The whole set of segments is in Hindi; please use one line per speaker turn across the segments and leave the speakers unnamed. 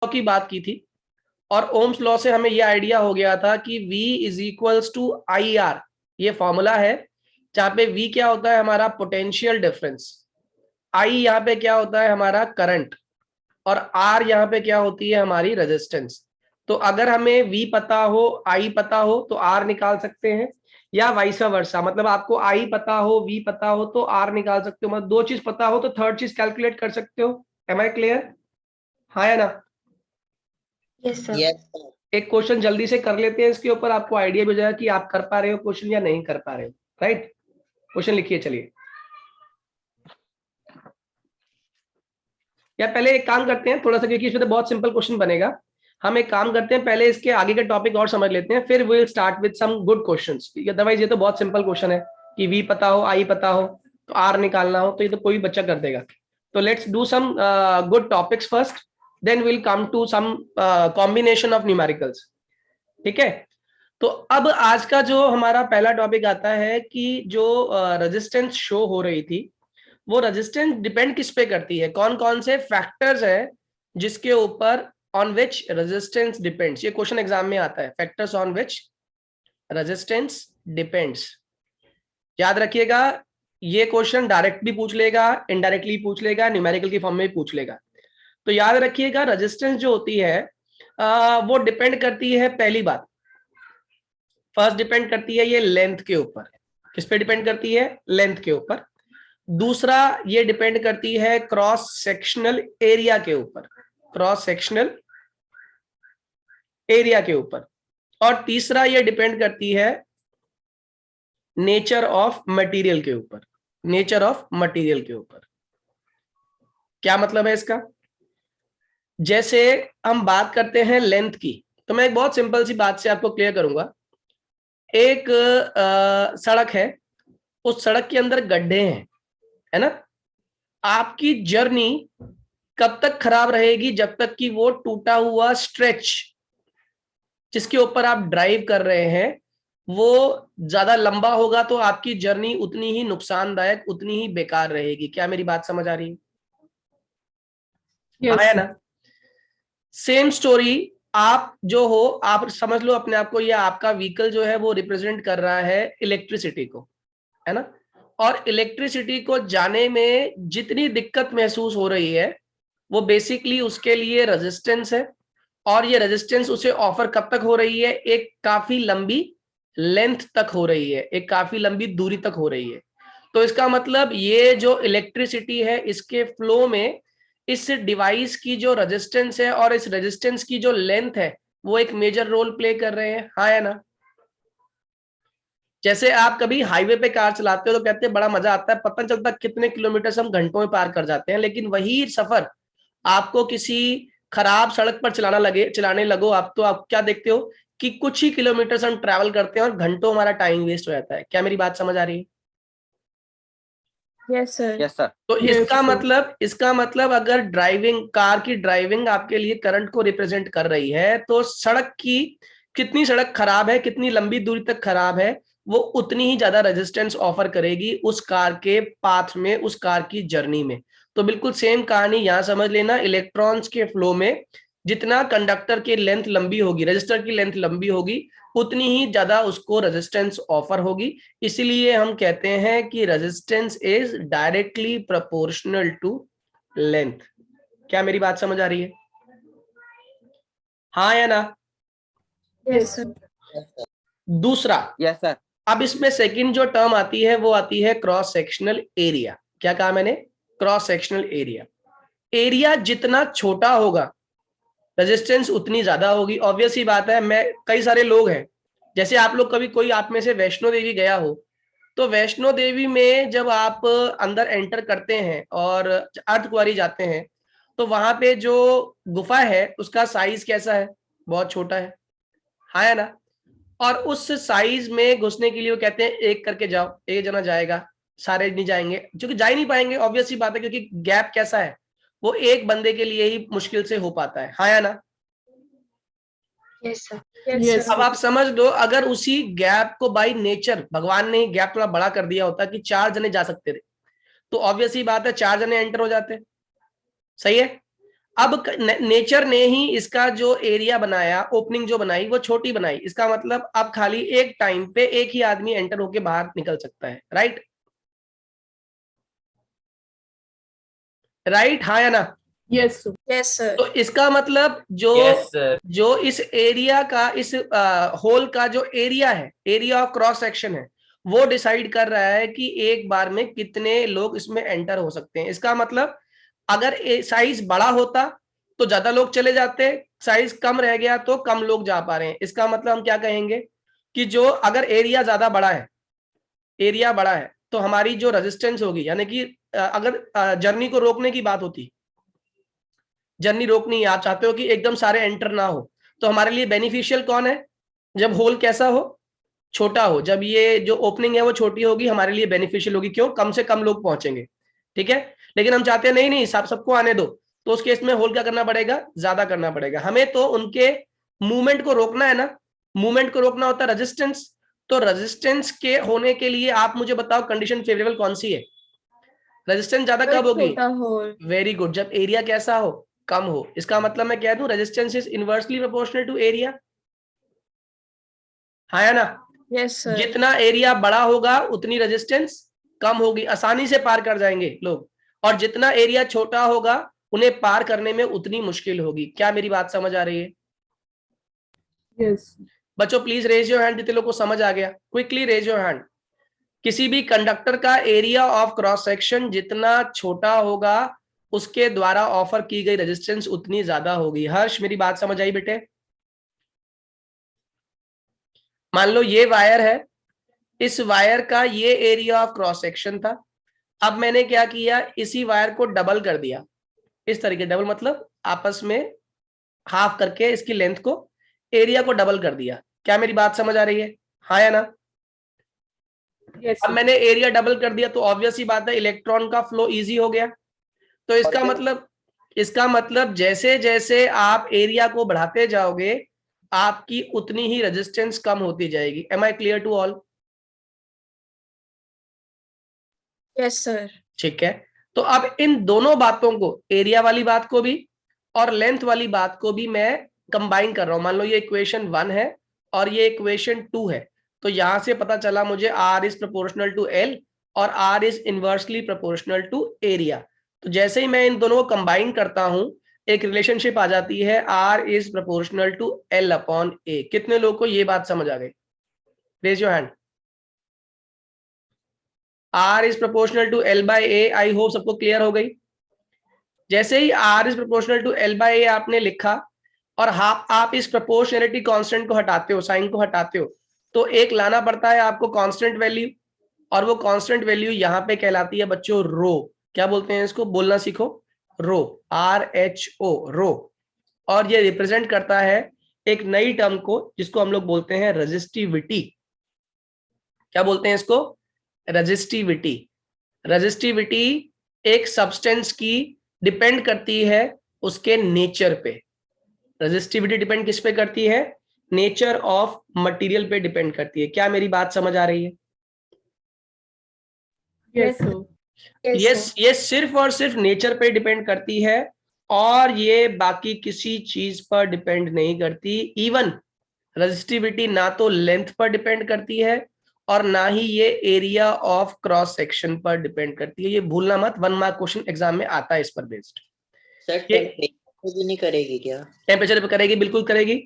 की बात की थी और ओम्स लॉ से हमें यह आइडिया हो गया था कि V is equals to I R, ये फॉर्मूला है जहां पे V क्या होता है हमारा पोटेंशियल डिफरेंस, I यहाँ पे क्या होता है हमारा करंट और R यहाँ पे क्या होती है हमारी रेजिस्टेंस। तो अगर हमें V पता हो I पता हो तो R निकाल सकते हैं, या वाइस वर्सा, मतलब आपको I पता हो V पता हो तो R निकाल सकते हो, मतलब दो चीज पता हो तो थर्ड चीज कैलकुलेट कर सकते हो। Am I clear? हाँ या ना?
Yes sir.
एक क्वेश्चन जल्दी से कर लेते हैं इसके ऊपर, आपको आइडिया भी हो जाएगा कि आप कर पा रहे हो क्वेश्चन या नहीं कर पा रहे हो। राइट, क्वेश्चन लिखिए चलिए। या पहले एक काम करते हैं थोड़ा सा, क्योंकि इसमें तो बहुत सिंपल क्वेश्चन बनेगा, हम एक काम करते हैं पहले इसके आगे के टॉपिक और समझ लेते हैं, फिर will start with some good questions. Otherwise ये तो बहुत सिंपल क्वेश्चन है कि वी पता हो आई पता हो तो आर निकालना हो, तो ये तो कोई बच्चा कर देगा। तो let's do some good topics first, then will come to some combination of numericals. ठीक है, तो अब आज का जो हमारा पहला टॉपिक आता है कि जो रेजिस्टेंस शो हो रही थी, वो रेजिस्टेंस डिपेंड किस पे करती है, कौन कौन से फैक्टर्स है जिसके ऊपर, ऑन विच रेजिस्टेंस डिपेंड्स। ये क्वेश्चन एग्जाम में आता है, factors on which resistance depends. याद रखिएगा, ये क्वेश्चन डायरेक्ट भी पूछ लेगा, इनडायरेक्टली पूछ लेगा, न्यूमेरिकल की फॉर्म में भी पूछ लेगा। तो याद रखिएगा रेजिस्टेंस जो होती है वो डिपेंड करती है, पहली बात फर्स्ट डिपेंड करती है ये लेंथ के ऊपर। किस पे डिपेंड करती है? लेंथ के ऊपर। दूसरा ये डिपेंड करती है क्रॉस सेक्शनल एरिया के ऊपर, क्रॉस सेक्शनल एरिया के ऊपर। और तीसरा ये डिपेंड करती है नेचर ऑफ मटेरियल के ऊपर, नेचर ऑफ मटेरियल के ऊपर। क्या मतलब है इसका? जैसे हम बात करते हैं लेंथ की, तो मैं एक बहुत सिंपल सी बात से आपको क्लियर करूंगा। एक सड़क है, उस सड़क के अंदर गड्ढे हैं, है ना? आपकी जर्नी कब तक खराब रहेगी? जब तक कि वो टूटा हुआ स्ट्रेच जिसके ऊपर आप ड्राइव कर रहे हैं वो ज्यादा लंबा होगा तो आपकी जर्नी उतनी ही नुकसानदायक, उतनी ही बेकार रहेगी। क्या मेरी बात समझ आ रही है?
यस
हाँ या
सर।
ना? सेम स्टोरी, आप जो हो, आप समझ लो अपने आप को, या आपका व्हीकल जो है वो रिप्रेजेंट कर रहा है इलेक्ट्रिसिटी को, है ना? और इलेक्ट्रिसिटी को जाने में जितनी दिक्कत महसूस हो रही है वो बेसिकली उसके लिए रेजिस्टेंस है। और ये रेजिस्टेंस उसे ऑफर कब तक हो रही है? एक काफी लंबी लेंथ तक हो रही है, एक काफी लंबी दूरी तक हो रही है। तो इसका मतलब ये जो इलेक्ट्रिसिटी है इसके फ्लो में इस डिवाइस की जो रेजिस्टेंस है और इस रेजिस्टेंस की जो लेंथ है वो एक मेजर रोल प्ले कर रहे हैं। हाँ या ना? जैसे आप कभी हाईवे पे कार चलाते हो तो कहते हैं बड़ा मजा आता है, पता नहीं चलता कितने किलोमीटर हम घंटों में पार कर जाते हैं, लेकिन वही सफर आपको किसी खराब सड़क पर चलाने लगो आप, तो आप क्या देखते हो कि कुछ ही किलोमीटर हम ट्रैवल करते हैं और घंटों हमारा टाइम वेस्ट हो जाता है। क्या मेरी बात समझ आ रही है?
Yes sir.
Yes sir.
तो
यस सर।
इसका मतलब अगर ड्राइविंग, कार की ड्राइविंग आपके लिए करंट को रिप्रेजेंट कर रही है, तो सड़क की कितनी सड़क खराब है, कितनी लंबी दूरी तक खराब है, वो उतनी ही ज्यादा रेजिस्टेंस ऑफर करेगी उस कार के पाथ में, उस कार की जर्नी में। तो बिल्कुल सेम कहानी यहां समझ लेना, इलेक्ट्रॉन्स के फ्लो में जितना कंडक्टर की लेंथ लंबी होगी, रजिस्टर की लेंथ लंबी होगी, उतनी ही ज्यादा उसको रेजिस्टेंस ऑफर होगी। इसीलिए हम कहते हैं कि resistance is directly proportional to length. क्या मेरी बात समझ आ रही है? हाँ या ना?
Yes sir.
दूसरा,
यस सर।
अब इसमें सेकंड जो टर्म आती है वो आती है क्रॉस सेक्शनल एरिया। क्या कहा मैंने? Cross sectional area. एरिया जितना छोटा होगा रेजिस्टेंस उतनी ज्यादा होगी। ऑब्वियस ही बात है, मैं कई सारे लोग हैं, जैसे आप लोग कभी, कोई आप में से वैष्णो देवी गया हो, तो वैष्णो देवी में जब आप अंदर एंटर करते हैं और अर्धकुंवारी जाते हैं तो वहां पे जो गुफा है उसका साइज कैसा है? बहुत छोटा है। हाँ या ना? और उस साइज में घुसने के लिए वो कहते हैं एक करके जाओ, एक जना जाएगा, सारे नहीं जाएंगे, क्योंकि जा ही नहीं पाएंगे, ऑब्वियस ही बात है, क्योंकि गैप कैसा है, वो एक बंदे के लिए ही मुश्किल से हो पाता है। हाँ या ना?
Yes sir.
Yes. अब आप समझ लो, अगर उसी गैप को बाय नेचर भगवान ने गैप थोड़ा बड़ा कर दिया होता कि 4 जने जा सकते थे, तो ऑब्वियस ही बात है 4 जने एंटर हो जाते। सही है? अब नेचर ने ही इसका जो एरिया बनाया, ओपनिंग जो बनाई वो छोटी बनाई, इसका मतलब अब खाली एक टाइम पे एक ही आदमी एंटर होके बाहर निकल सकता है, राइट? राइट, हाँ या ना?
Yes sir.
Yes, sir.
तो इसका मतलब जो जो इस एरिया का, इस होल का जो एरिया है, एरिया ऑफ क्रॉस सेक्शन है, वो डिसाइड कर रहा है कि एक बार में कितने लोग इसमें एंटर हो सकते हैं। इसका मतलब अगर साइज बड़ा होता तो ज्यादा लोग चले जाते, साइज कम रह गया तो कम लोग जा पा रहे हैं। इसका मतलब हम क्या कहेंगे कि जो अगर एरिया ज्यादा बड़ा है, एरिया बड़ा है, तो हमारी जो रेजिस्टेंस होगी, यानी कि अगर जर्नी को रोकने की बात होती, जर्नी रोकनी है, आप चाहते हो कि एकदम सारे एंटर ना हो, तो हमारे लिए बेनिफिशियल कौन है? जब होल कैसा हो? छोटा हो। जब ये जो ओपनिंग है वो छोटी होगी, हमारे लिए बेनिफिशियल होगी। क्यों? कम से कम लोग पहुंचेंगे, ठीक है। लेकिन हम चाहते हैं नहीं नहीं सब सबको आने दो, तो उस केस में होल क्या करना पड़ेगा? ज्यादा करना पड़ेगा। हमें तो उनके मूवमेंट को रोकना है ना, मूवमेंट को रोकना होता है रेजिस्टेंस। तो रेजिस्टेंस के होने के लिए आप मुझे बताओ कंडीशन फेवरेबल कौन सी है? रेजिस्टेंस ज्यादा कब होगी?
छोटा होल।
वेरी गुड, जब एरिया कैसा हो? कम हो। इसका मतलब मैं कह दूं resistance is inversely proportional to area, हाँ या ना?
Yes, sir.
जितना एरिया बड़ा होगा उतनी रेजिस्टेंस कम होगी, आसानी से पार कर जाएंगे लोग। और जितना एरिया छोटा होगा उन्हें पार करने में उतनी मुश्किल होगी। क्या मेरी बात समझ आ रही है?
यस।
बच्चों प्लीज रेज योर हैंड जितने लोगों को समझ आ गया, क्विकली रेज योर हैंड। किसी भी कंडक्टर का एरिया ऑफ क्रॉस सेक्शन जितना छोटा होगा उसके द्वारा ऑफर की गई रेजिस्टेंस उतनी ज्यादा होगी। हर्ष मेरी बात समझ आई बेटे? मान लो ये वायर है, इस वायर का ये एरिया ऑफ क्रॉस सेक्शन था। अब मैंने क्या किया, इसी वायर को डबल कर दिया, इस तरीके, डबल मतलब आपस में हाफ करके इसकी लेंथ को, एरिया को डबल कर दिया। क्या मेरी बात समझ आ रही है, हाँ या ना?
यस।
अब मैंने एरिया डबल कर दिया तो ऑब्वियस ही बात है इलेक्ट्रॉन का फ्लो इजी हो गया। तो इसका मतलब जैसे जैसे आप एरिया को बढ़ाते जाओगे आपकी उतनी ही रेजिस्टेंस कम होती जाएगी। Am I clear to all?
Yes, sir.
ठीक है। तो अब इन दोनों बातों को, एरिया वाली बात को भी और लेंथ वाली बात को भी मैं कंबाइन कर रहा हूं। मान लो ये इक्वेशन 1 है और ये इक्वेशन 2 है, तो यहां से पता चला मुझे R is proportional to L और R is inversely proportional to area. तो जैसे ही मैं इन दोनों को कंबाइन करता हूं एक रिलेशनशिप आ जाती है, R is proportional to L upon A। कितने लोगों को ये बात समझ आ गई? Raise your hand. R is proportional to L by A, I hope सबको क्लियर हो गई। जैसे ही R is proportional to L by A आपने लिखा और आप इस प्रोपोर्शनलिटी कांस्टेंट को हटाते हो, साइन को हटाते हो, तो एक लाना पड़ता है आपको कांस्टेंट वैल्यू, और वो कांस्टेंट वैल्यू यहाँ पे कहलाती है बच्चों रो। क्या बोलते हैं इसको? बोलना सीखो, रो, RHO, रो। और ये रिप्रेजेंट करता है एक नई टर्म को जिसको हम लोग बोलते हैं रेजिस्टिविटी। क्या बोलते हैं इसको? रेजिस्टिविटी। रेजिस्टिविटी एक सब्सटेंस की डिपेंड करती है उसके नेचर पे। रेजिस्टिविटी डिपेंड किस पे करती है? नेचर ऑफ मटेरियल पे डिपेंड करती है। क्या मेरी बात समझ आ रही है?
Yes sir.
ये सिर्फ और सिर्फ नेचर पे डिपेंड करती है और ये बाकी किसी चीज पर डिपेंड नहीं करती। इवन रेजिस्टिविटी ना तो लेंथ पर डिपेंड करती है और ना ही ये एरिया ऑफ क्रॉस सेक्शन पर डिपेंड करती है। ये भूलना मत, 1 मार्क क्वेश्चन एग्जाम में आता है इस पर बेस्ड।
सर टेम्परेचर भी नहीं करेगी क्या?
टेम्परेचर पे करेगी, बिल्कुल करेगी।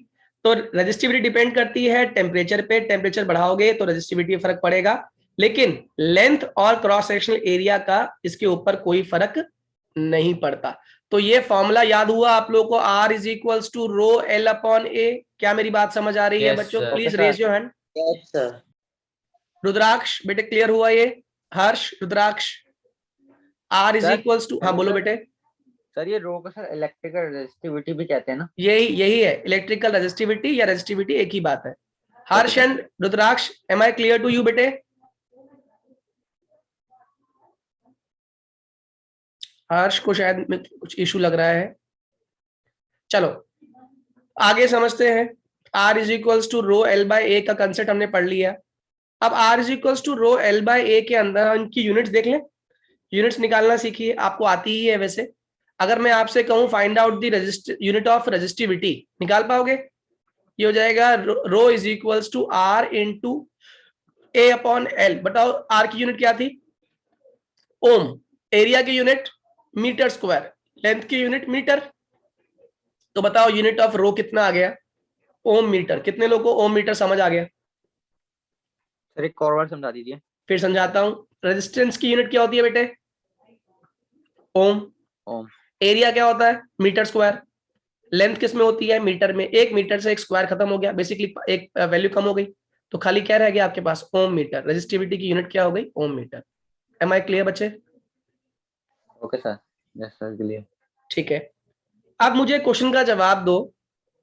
तो रेजिस्टिविटी डिपेंड करती है टेम्परेचर पे, टेम्परेचर बढ़ाओगे तो रेजिस्टिविटी में फर्क पड़ेगा, लेकिन लेंथ और क्रॉस सेक्शनल एरिया का इसके ऊपर कोई फर्क नहीं पड़ता। तो ये फॉर्मूला याद हुआ आप लोगों को, R is equals to rho L upon A। क्या मेरी बात समझ आ रही है बच्चों? Please raise your hand.
Yes sir.
Rudraksh बेटे क्लियर हुआ ये? Harsh, Rudraksh, R is equals to, हाँ बोलो बेटे।
सर ये रो को सर इलेक्ट्रिकल रेजिस्टिविटी भी कहते हैं ना?
यही है, इलेक्ट्रिकल रेजिस्टिविटी या रेजिस्टिविटी एक ही बात है। Harsh and Rudraksh, am I clear to you बेटे? हर्ष को शायद कुछ इशू लग रहा है। चलो आगे समझते हैं। R is equals to rho L by A का कंसेप्ट हमने पढ़ लिया। अब R is equals to rho L by A के अंदर इनकी यूनिट्स देख लें। यूनिट्स निकालना सीखिए, आपको आती ही है वैसे। अगर मैं आपसे कहूं find out the unit of resistivity, निकाल पाओगे? ये हो जाएगा rho is equals to R into A upon L. बताओ आर की यूनिट क्या थी? ओम। एरिया की यूनिट मीटर स्क्वायर। लेंथ की यूनिट मीटर। तो बताओ यूनिट ऑफ रो कितना आ गया? Ohm metre. कितने लोगों को ओम मीटर समझ आ गया?
सर एक और बार समझा दीजिए।
फिर समझाता हूं। रेजिस्टेंस की यूनिट क्या होती है बेटे? ओम।
ओम।
एरिया क्या होता है? Metre square. लेंथ किस में होती है? मीटर में। एक मीटर से एक स्क्वायर खत्म हो गया, बेसिकली एक वैल्यू कम हो गई, तो खाली क्या रह गया आपके पास? ओम मीटर। रेजिस्टिविटी की यूनिट क्या हो गई? ओम मीटर। एम आई क्लियर बच्चे?
Okay sir. Yes sir, clear.
ठीक है, अब मुझे क्वेश्चन का जवाब दो।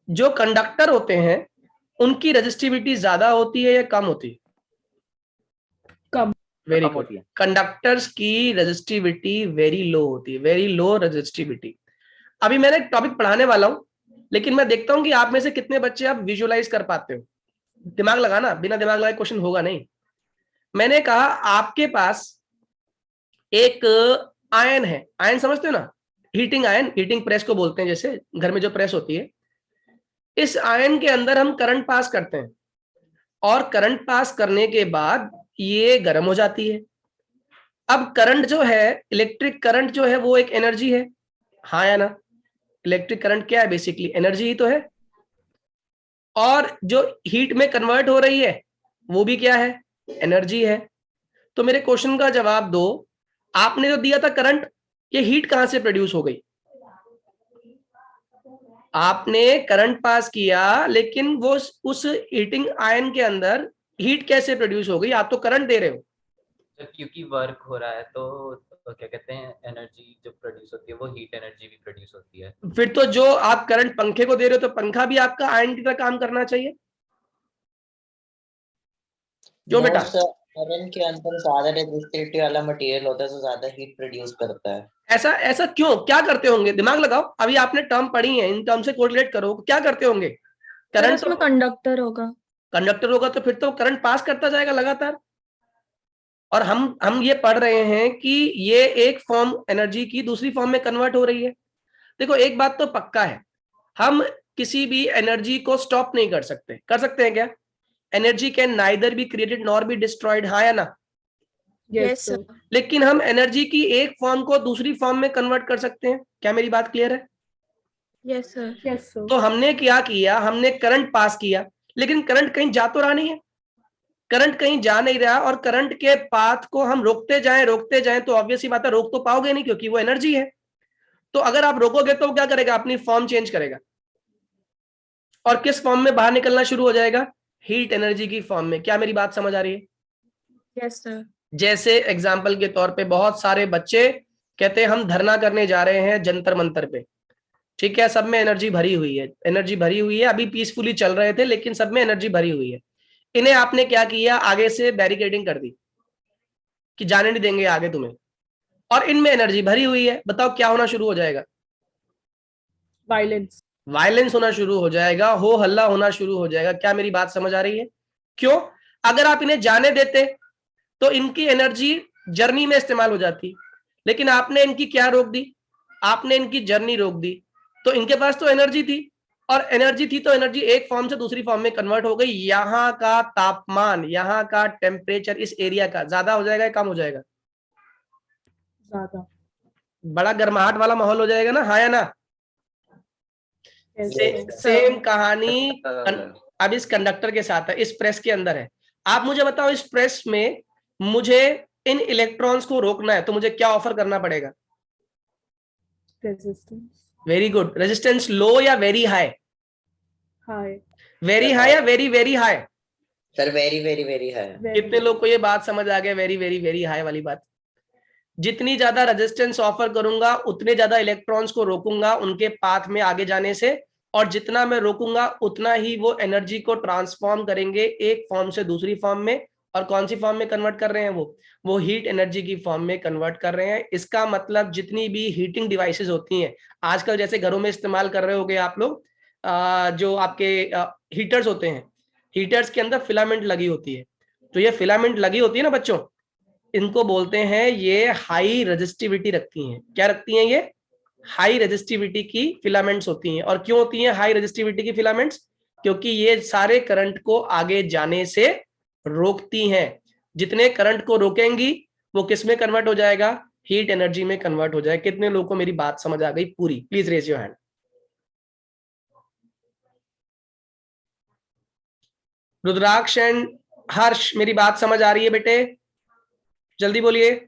जो कंडक्टर होते हैं उनकी रेजिस्टिविटी ज्यादा होती है या कम होती है?
कम।
वेरी
कम
गुड।
होती है।
कंडक्टर्स की रेजिस्टिविटी वेरी लो होती है, वेरी लो रेजिस्टिविटी। अभी मैंने एक टॉपिक पढ़ाने वाला हूं, लेकिन मैं देखता हूं कि आप में से कितने बच्चे आप विजुअलाइज कर पाते हो। दिमाग लगाना, बिना दिमाग लगाए क्वेश्चन होगा नहीं। मैंने कहा आपके पास एक आयन है। आयन समझते हो ना? हीटिंग आयन, हीटिंग प्रेस को बोलते हैं, जैसे घर में जो प्रेस होती है। इस आयन के अंदर हम करंट पास करते हैं, और करंट पास करने के बाद ये गर्म हो जाती है। अब करंट जो है, इलेक्ट्रिक करंट जो है, वो एक एनर्जी है, हाँ या ना? इलेक्ट्रिक करंट क्या है? बेसिकली एनर्जी ही तो है। और जो हीट में कन्वर्ट हो रही है वो भी क्या है? एनर्जी है। तो मेरे क्वेश्चन का जवाब दो। आपने जो दिया था करंट, ये हीट कहां से प्रोड्यूस हो गई? आपने करंट पास किया, लेकिन वो उस हीटिंग आयन के अंदर हीट कैसे प्रोड्यूस हो गई? आप तो करंट दे रहे हो।
तो क्योंकि वर्क हो रहा है तो क्या कहते हैं, एनर्जी जो प्रोड्यूस होती है वो हीट एनर्जी भी प्रोड्यूस होती है।
फिर तो जो आप करंट पंखे को दे रहे हो, तो पंखा भी आपका आयन की तरह काम करना चाहिए, क्यों बेटा?
आयरन के अंदर ज्यादा रेजिस्टिविटी वाला मटेरियल होता है, तो ज्यादा हीट प्रोड्यूस करता है।
ऐसा ऐसा क्यों? क्या करते होंगे? दिमाग लगाओ। अभी आपने टर्म पढ़ी है, इन टर्म से कोरिलेट करो। क्या करते होंगे?
सर
करंट
उसमें
तो
कंडक्टर होगा।
कंडक्टर होगा, तो फिर तो करंट पास करता जाएगा लगातार। और हम ये पढ़ रहे हैं कि ये एक फॉर्म एनर्जी की दूसरी फॉर्म में कन्वर्ट हो रही है। देखो एक बात तो पक्का है, हम किसी भी एनर्जी को स्टॉप नहीं कर सकते। कर सकते हैं क्या? Energy can neither be created nor be destroyed, हाँ या ना?
Yes,
yes
sir.
सर।
लेकिन हम एनर्जी की एक फॉर्म को दूसरी फॉर्म में कन्वर्ट कर सकते हैं। क्या मेरी बात क्लियर है?
Yes sir.
Yes, sir.
तो हमने क्या किया? हमने करंट पास किया, लेकिन करंट कहीं जा तो रहा नहीं है। करंट कहीं जा नहीं रहा, और करंट के पाथ को हम रोकते जाएं तो ऑब्वियस ही बात है, रोक तो पाओगे नहीं, क्योंकि वो एनर्जी है। तो अगर आप रोकोगे तो वो क्या करेगा? अपनी फॉर्म चेंज करेगा, और किस फॉर्म में बाहर निकलना शुरू हो जाएगा? हीट एनर्जी की फॉर्म में। क्या मेरी बात समझ आ रही है?
Yes sir.
जैसे एग्जाम्पल के तौर पे बहुत सारे बच्चे कहते हैं हम धरना करने जा रहे हैं जंतर मंतर पे, ठीक है? सब में एनर्जी भरी हुई है, एनर्जी भरी हुई है। अभी पीसफुली चल रहे थे, लेकिन सब में एनर्जी भरी हुई है। इन्हें आपने क्या किया? आगे से बैरिकेडिंग कर दी कि जाने नहीं देंगे आगे तुम्हें, और इनमें एनर्जी भरी हुई है। बताओ क्या होना शुरू हो जाएगा?
Violence.
वायलेंस होना शुरू हो जाएगा, हो हल्ला होना शुरू हो जाएगा। क्या मेरी बात समझ आ रही है? क्यों? अगर आप इन्हें जाने देते तो इनकी एनर्जी जर्नी में इस्तेमाल हो जाती, लेकिन आपने इनकी क्या रोक दी? आपने इनकी जर्नी रोक दी। तो इनके पास तो एनर्जी थी, और एनर्जी थी तो एनर्जी एक फॉर्म से दूसरी फॉर्म में कन्वर्ट हो गई। यहां का तापमान, यहां का टेम्परेचर इस एरिया का ज्यादा हो जाएगा, कम हो जाएगा?
ज़्यादा.
बड़ा गर्माहट वाला माहौल हो जाएगा ना, हाँ या ना?
Yes, sir.
सेम कहानी अब इस कंडक्टर के साथ है, इस प्रेस के अंदर है। आप मुझे बताओ, इस प्रेस में मुझे इन इलेक्ट्रॉन्स को रोकना है, तो मुझे क्या ऑफर करना पड़ेगा?
Resistance.
Very good. Resistance low या very high?
High.
Very high या very very high?
Sir very very very है।
Very.
कितने लोग को ये बात समझ आ गया? वेरी वेरी वेरी हाई वाली बात। जितनी ज्यादा रेजिस्टेंस ऑफर करूंगा, उतने ज्यादा इलेक्ट्रॉन्स को रोकूंगा उनके पाथ में आगे जाने से, और जितना मैं रोकूंगा उतना ही वो एनर्जी को ट्रांसफॉर्म करेंगे एक फॉर्म से दूसरी फॉर्म में। और कौन सी फॉर्म में कन्वर्ट कर रहे हैं? वो हीट एनर्जी की फॉर्म में कन्वर्ट कर रहे हैं। इसका मतलब जितनी भी हीटिंग डिवाइसेस होती हैं आजकल, जैसे घरों में इस्तेमाल कर रहे होगे आप लोग, जो आपके हीटर्स होते हैं, हीटर्स के अंदर फिलामेंट लगी होती है। तो ये फिलामेंट लगी होती है ना बच्चों, इनको बोलते हैं, ये हाई रेजिस्टिविटी रखती हैं। क्या रखती हैं ये? हाई रेजिस्टिविटी की फिलामेंट्स होती हैं। और क्यों होती हैं हाई रेजिस्टिविटी की फिलामेंट्स? क्योंकि ये सारे करंट को आगे जाने से रोकती हैं। जितने करंट को रोकेंगी वो किस में कन्वर्ट हो जाएगा? हीट एनर्जी में कन्वर्ट हो जाएगा। कितने लोगों को मेरी बात समझ आ गई पूरी? Please raise your hand. Rudraksh and Harsh, मेरी बात समझ आ रही है बेटे? जल्दी बोलिए।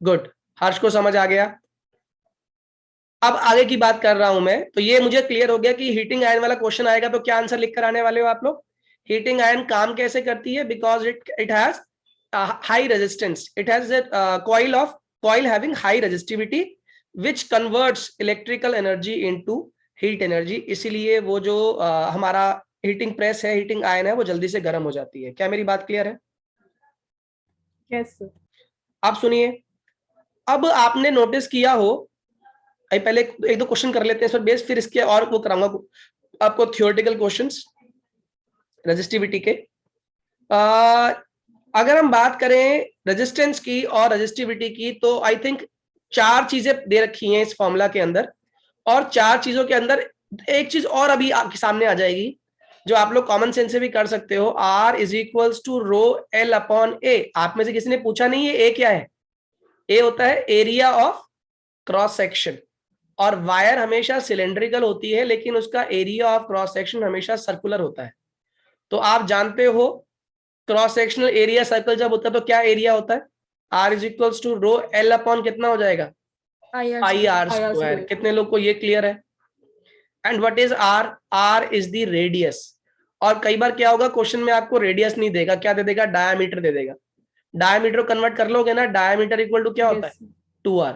गुड, हर्ष को समझ आ गया। अब आगे की बात कर रहा हूं मैं, तो ये मुझे क्लियर हो गया कि हीटिंग आयन वाला क्वेश्चन आएगा तो क्या आंसर लिख कर आने वाले हो आप लोग? हीटिंग आयन काम कैसे करती है? Because it has high resistance, it has coil having high resistivity which converts electrical energy into heat energy। इसीलिए वो जो हमारा हीटिंग प्रेस है, हीटिंग आयन है, वो जल्दी से गर्म हो जाती है। क्या मेरी बात क्लियर है?
Yes, sir.
आप सुनिए, अब आपने नोटिस किया हो, पहले एक दो क्वेश्चन कर लेते हैं इस पर बेस, फिर इसके और वो कराऊंगा आपको थियोरेटिकल क्वेश्चंस रेजिस्टिविटी के। अगर हम बात करें रेजिस्टेंस की और रेजिस्टिविटी की, तो आई थिंक 4 चीजें दे रखी हैं इस फॉर्मूला के अंदर, और 4 चीजों के अंदर एक चीज और अभी आपके सामने आ जाएगी जो आप लोग कॉमन सेंस से भी कर सकते हो। R is equals to rho L upon A। आप में से किसी ने पूछा नहीं है A क्या है? A होता है एरिया ऑफ क्रॉस सेक्शन, और वायर हमेशा सिलेंड्रिकल होती है लेकिन उसका एरिया ऑफ क्रॉस सेक्शन हमेशा सर्कुलर होता है। तो आप जानते हो क्रॉस सेक्शनल एरिया सर्कल जब होता है तो क्या एरिया होता है? R is equals to rho L upon कितना हो जाएगा? IR square. कितने लोग को ये क्लियर है? And what is R? R is the radius. और कई बार क्या होगा, क्वेश्चन में आपको रेडियस नहीं देगा, क्या दे देगा? डायमीटर दे देगा। डायमीटर कन्वर्ट कर लोगे ना, डायमीटर इक्वल टू क्या होता है? 2R,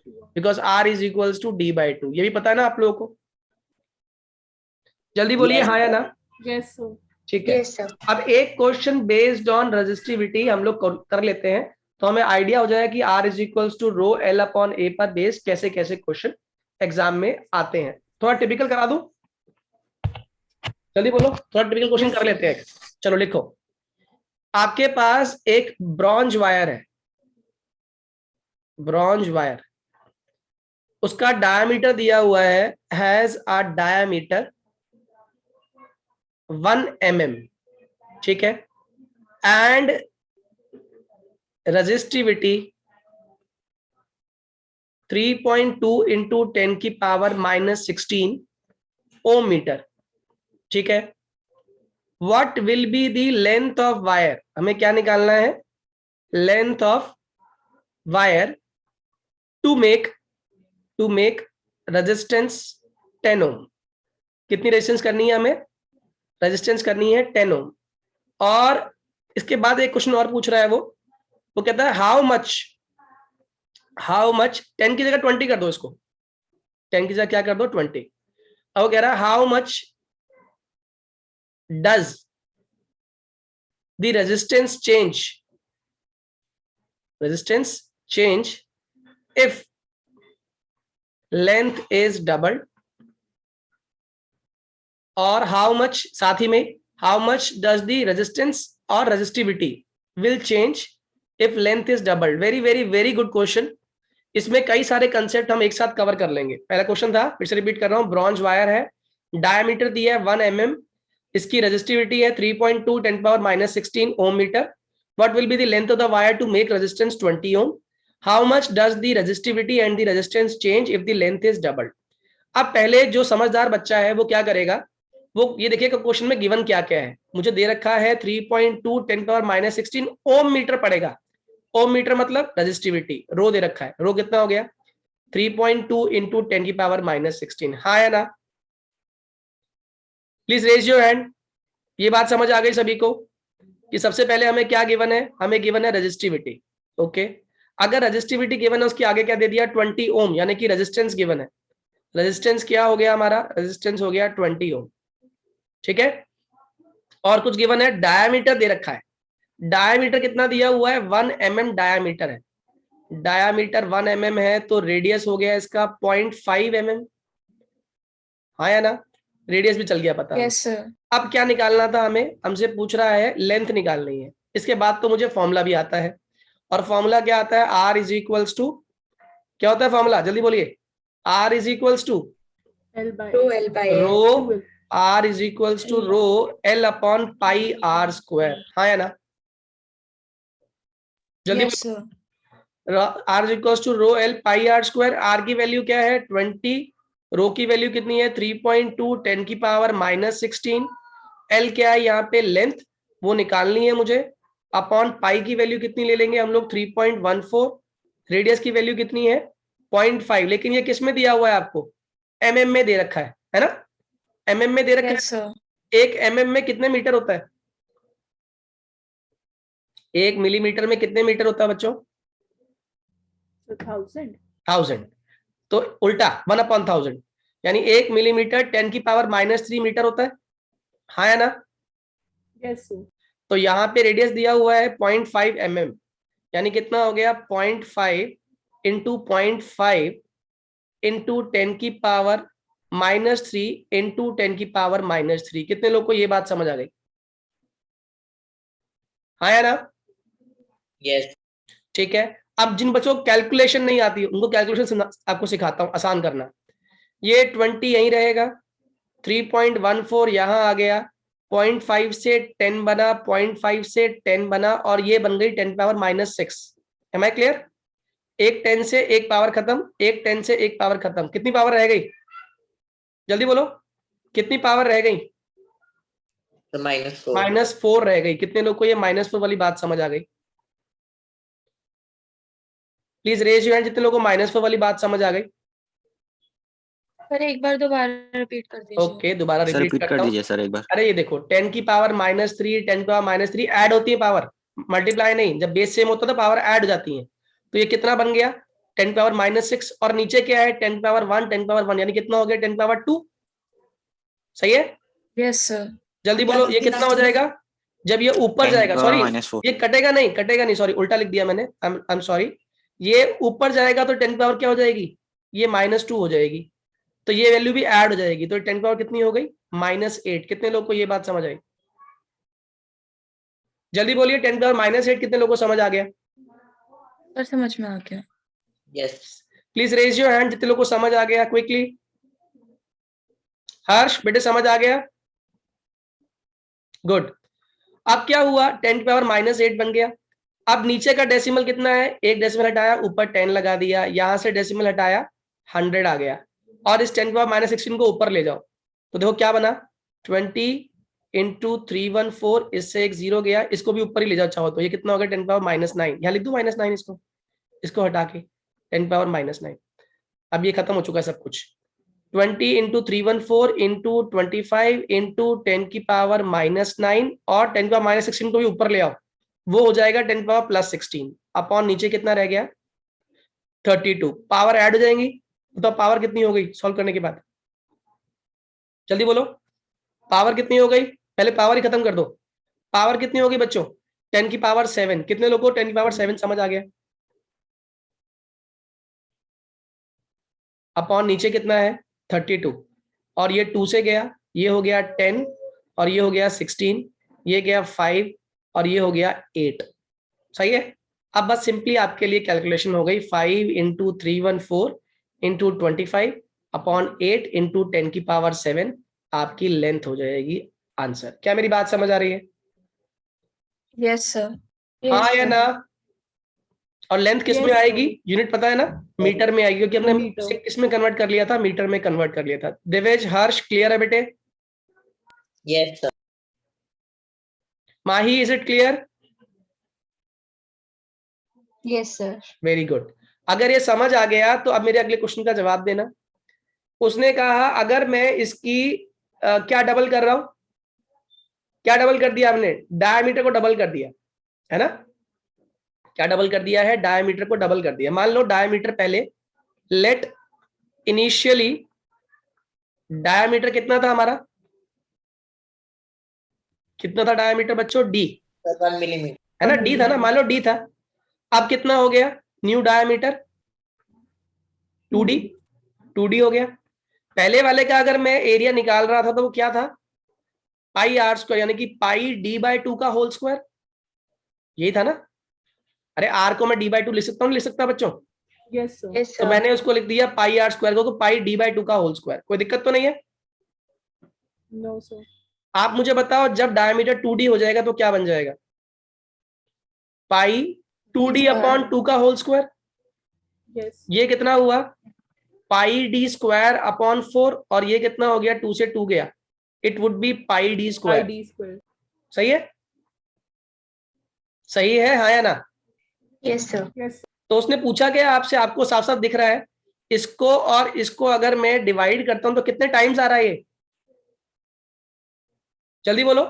because R is equals to D/2। ये भी पता है ना आप लोगों को? जल्दी बोलिए हाँ या ना।
Yes, sir.
ठीक है।
Yes, sir.
अब एक क्वेश्चन बेस्ड ऑन रेजिस्टिविटी हम लोग कर लेते हैं, तो हमें आइडिया हो जाएगा कि R is equals to rho L upon A पर बेस कैसे कैसे क्वेश्चन एग्जाम में आते हैं। थोड़ा टिपिकल करा दूं? जल्दी बोलो, थोड़ा टिपिकल क्वेश्चन कर लेते हैं। चलो लिखो, आपके पास एक ब्रॉन्ज वायर है, ब्रॉन्ज वायर, उसका डायमीटर दिया हुआ है, हैज अ डायमीटर 1 mm, ठीक है, एंड रेजिस्टिविटी 3.2 इंटू 10 की पावर -16 ओम मीटर, ठीक है। What will be the length of wire? हमें क्या निकालना है? Length of wire to make resistance 10 ohm. कितनी रेजिस्टेंस करनी है हमें? रेजिस्टेंस करनी है 10 ओम। और इसके बाद एक क्वेश्चन और पूछ रहा है, वो कहता है हाउ मच 10 की जगह 20 कर दो इसको, 10 की जगह क्या कर दो? 20। अब वो कह रहा है how much does the resistance change if length is doubled, और how much, साथ ही में how much does the resistance or resistivity will change if length is doubled? very very very good question। इसमें कई सारे कंसेप्ट हम एक साथ कवर कर लेंगे। पहला क्वेश्चन था, फिर से रिपीट कर रहा हूं, ब्रॉन्ज वायर है, डायमीटर दिया है 1 mm, इसकी रेजिस्टिविटी है 3.2 10⁻⁻16 ohm metre. What will be the length of the wire to make resistance 20 ohm? How much does the resistivity and the resistance change if the length is doubled? अब पहले जो समझदार बच्चा है वो क्या करेगा, वो ये देखिएगा क्वेश्चन में गिवन क्या क्या है। मुझे दे रखा है 3.2 10⁻⁻16 ओम मीटर पड़ेगा। ओम मीटर मतलब रेजिस्टिविटी, रो दे रखा है, रो कितना हो गया? 3.2 इंटू 10⁻⁻16। हाँ या ना? Please raise your hand. ये बात समझ आ गई सभी को कि सबसे पहले हमें क्या गिवन है? हमें गिवन है रेजिस्टिविटी। ओके, अगर रेजिस्टिविटी गिवन है उसके आगे क्या दे दिया? 20 ओम, यानी कि रेजिस्टेंस गिवन है। रेजिस्टेंस क्या हो गया हमारा? रेजिस्टेंस हो गया 20 ओम, ठीक है। और कुछ गिवन है, डायामीटर दे रखा है। डायामीटर कितना दिया हुआ है? 1 mm डायामीटर है। डायामीटर 1 mm है तो रेडियस हो गया इसका 0.5 mm। हाँ या ना? रेडियस भी चल गया पता।
Yes, sir.
अब क्या निकालना था हमें? हमसे पूछ रहा है लेंथ निकालनी है। इसके बाद तो मुझे फॉर्मूला भी आता है, और फॉर्मूला क्या आता है? R इज इक्वल्स टू क्या होता है फॉर्मूला, जल्दी बोलिए। R is equals to
L by
Rho L by A.
Rho,
2L.
R is equals to rho L upon pi R square, हाँ या ना, जल्दी
Yes, sir.
R is equals to rho L pi R square. R की वैल्यू क्या है 20, रो की वैल्यू कितनी है 3.2 10 की पावर -16, L क्या है यहाँ पे लेंथ, वो निकालनी है मुझे, अपॉन पाई की वैल्यू कितनी ले लेंगे हम लोग 3.14, रेडियस की वैल्यू कितनी है 0.5, लेकिन ये किस में दिया हुआ है आपको, mm में दे रखा है ना, mm में दे रखा
Yes, sir.
है। एक mm में कितने मीटर होता है, एक मिलीमीटर में कितने मीटर होता है बच्चों,
So 1000.
1000, तो उल्टा 1/1000, यानी 1 मिलीमीटर 10 की पावर -3 मीटर होता है, हाँ या ना।
Yes, sir.
तो यहाँ पे रेडियस दिया हुआ है 0.5 mm, यानी कितना हो गया 0.5 इंटू 0.5 इंटू 10 की पावर -3 इंटू 10 की पावर -3। कितने लोग को ये बात समझ आ गई, हाँ या ना।
Yes.
ठीक है, अब जिन बच्चों को कैलकुलेशन नहीं आती उनको कैलकुलेशन आपको सिखाता हूं आसान करना। ये 20 यहीं रहेगा, 3.14 यहां आ गया, 0.5 से 10 बना, 0.5 से 10 बना, और ये बन गई 10 पावर -6। एम आई क्लियर, एक 10 से एक पावर खत्म, एक 10 से एक पावर खत्म, कितनी पावर रह गई, जल्दी बोलो कितनी पावर रह गई,
So -4.
-4 रह गई। कितने लोग को ये -4 वाली बात समझ आ गई, प्लीज रेज योर हैंड जितने लोगों को -4 वाली बात समझ आ गई।
सर एक बार दोबारा रिपीट कर दीजिए।
ओके, दोबारा
सर
रिपीट
रिपीट
करता
कर
हूं।
दीजिए सर एक बार।
अरे ये देखो 10 की पावर -3, 10 की पावर -3 ऐड होती है पावर, मल्टीप्लाई नहीं, जब बेस सेम होता है तो पावर ऐड हो जाती है। तो ये कितना बन गया 10 की पावर -6, और नीचे क्या है 10 की पावर 1, 10 की पावर 1, यानी कितना हो गया 10 की पावर 2, सही है।
Yes, sir.
जल्दी बोलो ये कितना हो जाएगा, जब ये ऊपर
10
जाएगा, सॉरी
-4
ये कटेगा नहीं, कटेगा नहीं, सॉरी उल्टा लिख दिया मैंने, आई एम सॉरी, ये ऊपर जाएगा तो 10 की पावर क्या हो जाएगी, ये -2 हो जाएगी, तो ये वैल्यू भी ऐड हो जाएगी, तो 10 की पावर कितनी हो गई -8। कितने लोग को ये बात समझ आई, जल्दी बोलिए 10 की पावर -8 कितने लोगों को समझ आ गया,
सर समझ में आ गया।
Yes.
Please raise your hand जितने लोग को समझ आ गया क्विकली। हर्ष बेटे समझ आ गया, गुड। अब क्या हुआ 10 की पावर -8 बन गया, अब नीचे का डेसिमल कितना है, एक डेसिमल हटाया, ऊपर 10 लगा दिया, यहां से डेसिमल हटाया 100 आ गया, और इस 10 की पावर -16 को ऊपर ले जाओ, तो देखो क्या बना 20 इंटू 314, इससे एक 0 गया, इसको भी ऊपर ही ले जाओ चाहो तो, ये कितना हो गया 10 की पावर -9, यहाँ लिख दूं -9, इसको हटा के 10 की पावर -9। अब ये खत्म हो चुका है सब कुछ, 20 इंटू 314 इंटू 25 इंटू 10 की पावर -9, और 10 की पावर -16 को भी ऊपर ले आओ, वो हो जाएगा 10 की पावर +16, अपॉन नीचे कितना रह गया 32, पावर ऐड हो जाएंगी, तो पावर कितनी हो गई सॉल्व करने के बाद, जल्दी बोलो पावर कितनी हो गई, पहले पावर ही खत्म कर दो, पावर कितनी होगी बच्चों 10 की पावर 7। कितने लोगों को 10 की पावर 7 समझ आ गया, अपॉन नीचे कितना है 32, और ये 2 से गया, ये हो गया 10, और ये हो गया 16, ये गया 5, और ये हो गया 8, सही है। अब बस सिंपली आपके लिए कैलकुलेशन हो गई 5 इंटू 314 इंटू 25 अपॉन 8 इंटू 10 की पावर 7, आपकी लेंथ हो जाएगी आंसर। क्या मेरी बात समझ आ रही है,
Yes, sir.
हाँ या ना। और लेंथ किस में
Yes,
आएगी,
sir.
यूनिट पता है ना, मीटर में आएगी, क्योंकि हमने
मीटर।
किस में कन्वर्ट कर लिया था, मीटर में कन्वर्ट कर लिया था। दिवेश हर्ष क्लियर है बेटे,
Yes, sir.
Mahi is it clear,
Yes, sir.
Very good. अगर ये समझ आ गया तो अब मेरे अगले क्वेश्चन का जवाब देना। उसने कहा अगर मैं इसकी क्या डबल कर रहा हूं, क्या डबल कर दिया हमने, डायमीटर को डबल कर दिया है ना, क्या डबल कर दिया है, डायमीटर को डबल कर दिया। मान लो डायमीटर पहले, लेट इनिशियली डायमीटर कितना था हमारा, कितना था डायमीटर बच्चों, डी
Sir, 1 millimeter.
है ना, डी था ना, मान लो डी था, अब कितना हो गया न्यू डायमीटर 2D, 2D हो गया। पहले वाले का अगर मैं एरिया निकाल रहा था तो वो क्या था पाई आर स्क्वायर, यानी कि पाई D/2 का होल स्क्वायर, यही था ना। अरे आर को मैं D/2 लिख सकता हूँ, लिख सकता बच्चों,
Yes, sir.
Yes,
तो
sir.
मैंने उसको लिख दिया पाई आर स्क्वायर को, तो पाई डी बाई 2 का होल स्क्वायर। कोई दिक्कत तो नहीं है?
No, sir.
आप मुझे बताओ जब डायमीटर 2d हो जाएगा तो क्या बन जाएगा? पाई 2d अपॉन 2 का होल स्क्वायर।
Yes.
ये कितना हुआ? पाई डी स्क्वायर अपॉन 4, और ये कितना हो गया? 2 से 2 गया, it would B pi D
Pi
square.
d square.
सही है? सही है, हाँ या ना?
Yes, sir.
Yes.
तो उसने पूछा क्या आपसे? आपको साफ साफ दिख रहा है, इसको और इसको अगर मैं डिवाइड करता हूं तो कितने टाइम्स आ रहा है ये? जल्दी बोलो।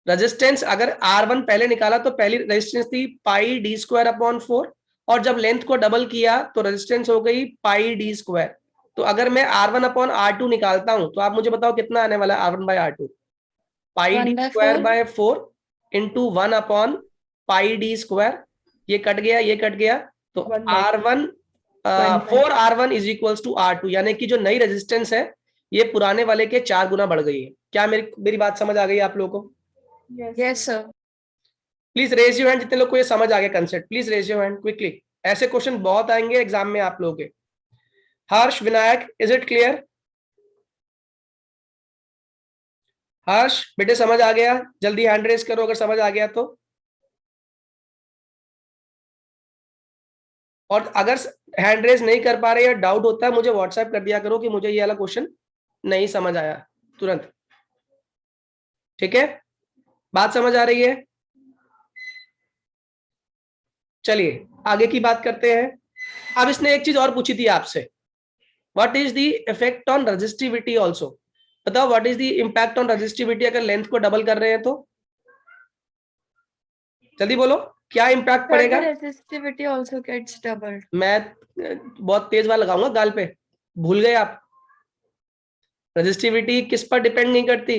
रेजिस्टेंस अगर R1 पहले निकाला तो पहली रेजिस्टेंस थी पाई डी स्क्वायर अपॉन 4, और जब लेंथ को डबल किया तो रेजिस्टेंस हो गई पाई डी स्क्वायर। तो अगर मैं R1 अपॉन R2 निकालता हूं तो आप मुझे बताओ कितना आने वाला है R1 by R2? Pi D
1/4
square by 4 into 1 upon pi D square. ये कट गया, ये कट गया, तो
1/4.
4R1 is equals to R2, यानी कि जो नई रेजिस्टेंस है ये पुराने वाले के 4 गुना बढ़ गई है। क्या मेरी बात समझ आ गई आप लोगों को?
Yes.
Yes, sir.
Please raise your hand जितने लोग को ये समझ आ गया concept, please raise your hand quickly. ऐसे क्वेश्चन बहुत आएंगे एग्जाम में आप लोगों के। Harsh, Vinayak, is it clear? Harsh बेटे समझ आ गया? जल्दी हैंड रेज करो अगर समझ आ गया तो। और अगर हैंड रेज नहीं कर पा रहे या डाउट होता है मुझे व्हाट्सएप कर दिया करो कि मुझे ये वाला क्वेश्चन नहीं समझ आया, तुरंत। ठीक है, बात समझ आ रही है? चलिए आगे की बात करते हैं। अब इसने एक चीज और पूछी थी आपसे, what is the effect on resistivity also? बताओ what is the impact on resistivity अगर लेंथ को डबल कर रहे हैं तो? जल्दी बोलो, क्या इम्पैक्ट
Sir,
पड़ेगा?
the resistivity also gets doubled.
मैं बहुत तेज बार लगाऊंगा गाल पे, भूल गए आप? रेजिस्टिविटी किस पर डिपेंड नहीं करती?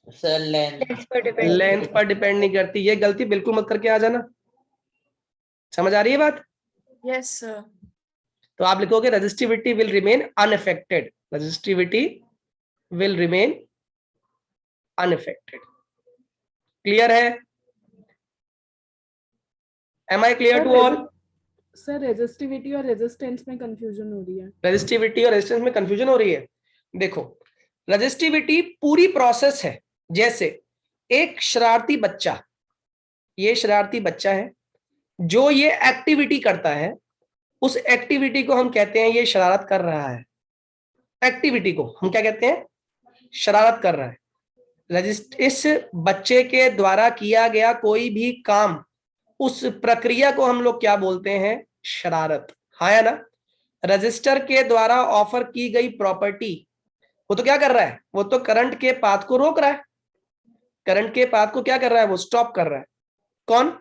सर लेंथ
Length पर depend.
लेंथ पर डिपेंड नहीं करती। ये गलती बिल्कुल मत करके आ जाना। समझ आ रही है बात?
Yes, sir.
तो आप लिखोगे resistivity will remain unaffected. Resistivity will remain unaffected. Clear है? Am I clear to all?
Sir resistivity और रेजिस्टेंस में कंफ्यूजन हो रही है।
रेजिस्टिविटी और रेजिस्टेंस में कंफ्यूजन हो रही है। देखो, रेजिस्टिविटी पूरी प्रोसेस है। जैसे एक शरारती बच्चा, ये शरारती बच्चा है जो ये एक्टिविटी करता है, उस एक्टिविटी को हम कहते हैं ये शरारत कर रहा है। एक्टिविटी को हम क्या कहते हैं? शरारत कर रहा है। इस बच्चे के द्वारा किया गया कोई भी काम, उस प्रक्रिया को हम लोग क्या बोलते हैं? शरारत। हाँ या ना? रजिस्टर के द्वारा ऑफर की गई प्रॉपर्टी, वो तो क्या कर रहा है? वो तो करंट के पाथ को रोक रहा है। करंट के पाथ को क्या कर रहा है? वो स्टॉप कर रहा है। कौन?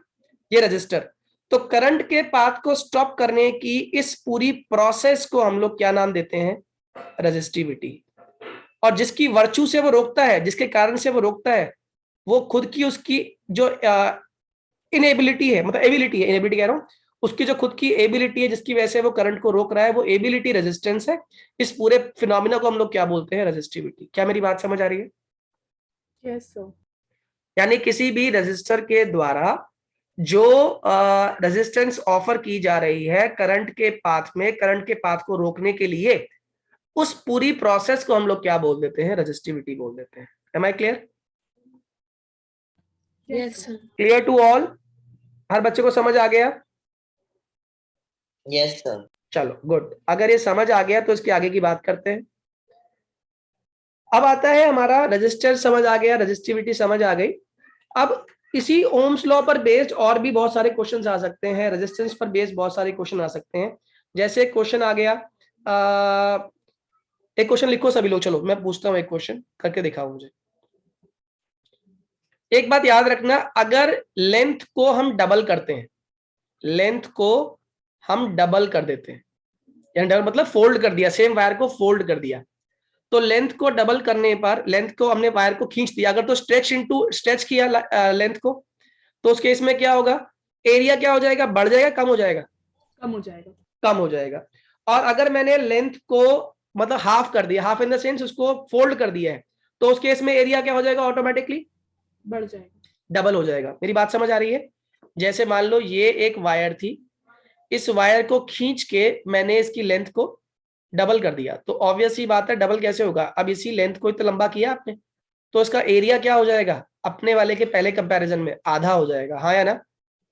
ये रजिस्टर। तो करंट के पाथ को स्टॉप करने की इस पूरी प्रोसेस को हम लोग क्या नाम देते हैं? रेजिस्टिविटी। और जिसकी वर्चू से वो रोकता है, जिसके कारण से वो रोकता है, वो खुद की उसकी जो इनेबिलिटी है, मतलब एबिलिटी है, इनेबिलिटी कह रहा हूं, उसकी जो खुद की एबिलिटी है जिसकी वजह से वो करंट को रोक रहा है, वो एबिलिटी रेजिस्टेंस है। इस पूरे फिनोमिना को हम लोग क्या बोलते हैं? रेजिस्टिविटी। क्या मेरी बात समझ आ रही है?
Yes sir.
यानी किसी भी रेजिस्टर के द्वारा जो रेजिस्टेंस ऑफर की जा रही है करंट के पाथ में, करंट के पाथ को रोकने के लिए, उस पूरी प्रोसेस को हम लोग क्या बोल देते हैं? रेजिस्टिविटी बोल देते हैं। Am I clear?
Yes, sir.
Clear to all? हर बच्चे को समझ आ गया?
Yes sir.
चलो गुड। अगर ये समझ आ गया तो इसके आगे की बात करते हैं। अब आता है हमारा रेजिस्टर समझ आ गया, रेजिस्टिविटी समझ आ गई। अब इसी ओम्स लॉ पर बेस्ड और भी बहुत सारे क्वेश्चन आ सकते हैं, रेजिस्टेंस पर बेस्ड बहुत सारे क्वेश्चन आ सकते हैं। जैसे क्वेश्चन आ गया, एक क्वेश्चन लिखो सभी लोग। चलो मैं पूछता हूँ, एक क्वेश्चन करके दिखाओ मुझे। एक बात याद रखना, अगर लेंथ को हम डबल करते हैं, लेंथ को हम डबल कर देते हैं, यानी डबल मतलब फोल्ड कर दिया, सेम वायर को फोल्ड कर दिया, तो लेंथ को डबल करने पर, लेंथ को हमने वायर को खींच दिया, अगर तो स्ट्रेच किया लेंथ को, तो उस केस में क्या होगा? एरिया क्या हो जाएगा? बढ़ जाएगा, कम हो जाएगा?
कम हो जाएगा।
कम हो जाएगा। और अगर मैंने लेंथ को मतलब हाफ कर दिया, हाफ इन द सेंस उसको फोल्ड कर दिया है, तो उस केस में एरिया क्या हो जाएगा? ऑटोमेटिकली
बढ़ जाएगा,
डबल हो जाएगा। मेरी बात समझ आ रही है? जैसे मान लो ये एक वायर थी, इस वायर को खींच के मैंने इसकी लेंथ को डबल कर दिया, तो ऑब्वियस ही बात है डबल कैसे होगा, अब इसी लेंथ को इतना लंबा किया आपने, तो इसका एरिया क्या हो जाएगा, अपने वाले के पहले कंपैरिजन में आधा हो जाएगा, हाँ या ना।